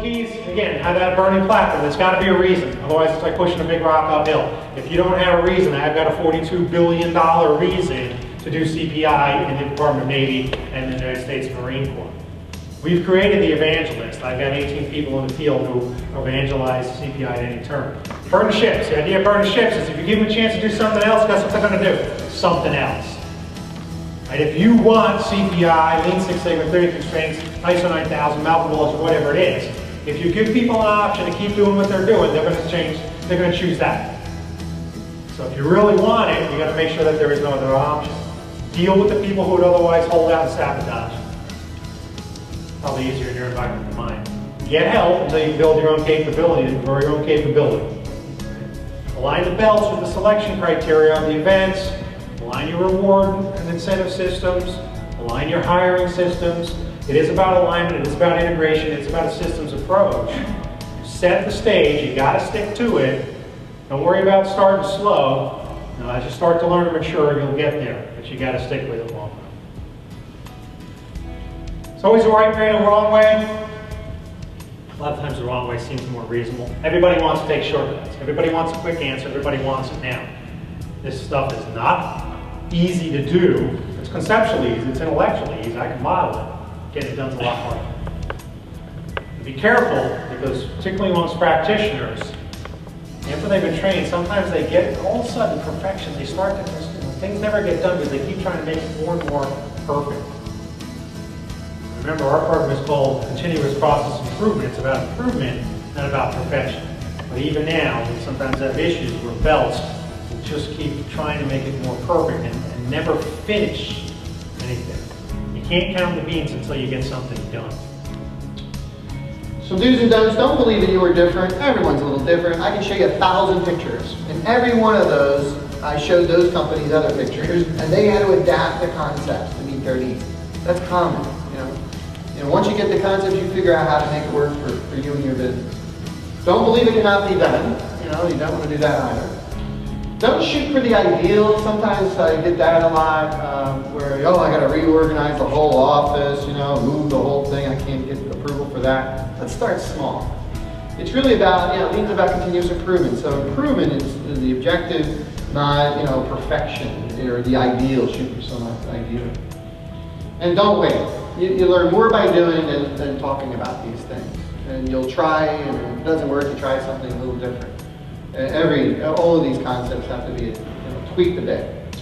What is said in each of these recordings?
keys, again, have that burning platform. There's got to be a reason. Otherwise, it's like pushing a big rock uphill. If you don't have a reason, I've got a $42 billion reason to do CPI in the Department of Navy and the United States Marine Corps. We've created the evangelist. I've got 18 people in the field who evangelize CPI at any turn. Burn the ships. The idea of burning ships is if you give them a chance to do something else, guess what they're going to do? Something else. Right? If you want CPI, Lean Six Sigma, 30 constraints, ISO 9000, Malcolm Walsh, whatever it is, if you give people an option to keep doing what they're doing, they're going to change. They're going to choose that. So if you really want it, you got to make sure that there is no other option. Deal with the people who would otherwise hold out and sabotage. Probably easier in your environment than mine. Get help until you build your own capability and grow your own capability. Align the belts with the selection criteria of the events. Align your reward and incentive systems. Align your hiring systems. It is about alignment. It is about integration. It's about a systems approach. Set the stage. You got to stick to it. Don't worry about starting slow. Now, as you start to learn and mature, you'll get there. But you got to stick with it long enough. It's always the right way and the wrong way. A lot of times the wrong way seems more reasonable. Everybody wants to take shortcuts. Everybody wants a quick answer. Everybody wants it now. This stuff is not easy to do. It's conceptually easy. It's intellectually easy. I can model it. Getting it done is a lot harder. Be careful, because particularly amongst practitioners, after they've been trained, sometimes they get all of a sudden perfection. They start to, things never get done because they keep trying to make it more and more perfect. Remember, our program is called Continuous Process Improvement. It's about improvement, not about perfection. But even now, we sometimes have issues where belts will just keep trying to make it more perfect and never finish anything. You can't count the beans until you get something done. So do's and don'ts, don't believe that you are different. Everyone's a little different. I can show you 1,000 pictures. And every one of those, I showed those companies other pictures, and they had to adapt the concepts to meet their needs. That's common, you know. And once you get the concepts, you figure out how to make it work for you and your business. Don't believe it cannot be done. You know, you don't want to do that either. Don't shoot for the ideal. Sometimes I get that a lot, where, oh, I got to reorganize the whole office, you know, move the whole thing. I can't get approval for that. Let's start small. It's really about, you know, it means about continuous improvement. So improvement is the objective, not, you know, perfection or the ideal. Shoot for some ideal. And don't wait. You learn more by doing than talking about these things. And you'll try, and if it doesn't work, you try something a little different. All of these concepts have to be, you know, tweaked a bit.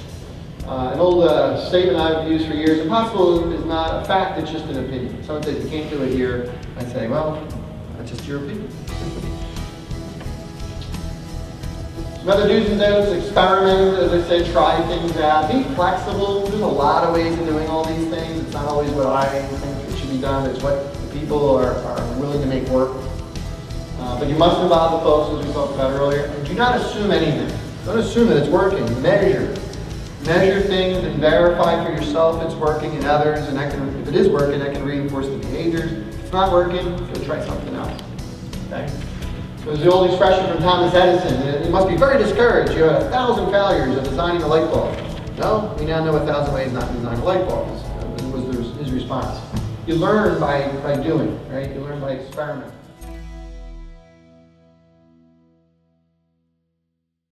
An old statement I've used for years: impossible is not a fact, it's just an opinion. Someone says you can't do it here, I say, well, that's just your opinion. Some other do's and don'ts: experiment, as I said, try things out, be flexible. There's a lot of ways of doing all these things. It's not always what I think it should be done, it's what the people are willing to make work. But you must involve the folks, as we talked about earlier, and do not assume anything. Don't assume that it's working. Measure. Measure things and verify for yourself it's working in others, and that can, if it is working, that can reinforce the behaviors. If it's not working, go try something else. Okay? There's the old expression from Thomas Edison: you must be very discouraged. You had 1,000 failures of designing a light bulb. No, we now know 1,000 ways not to design a light bulb. Was his response. You learn by doing, right? You learn by experimenting.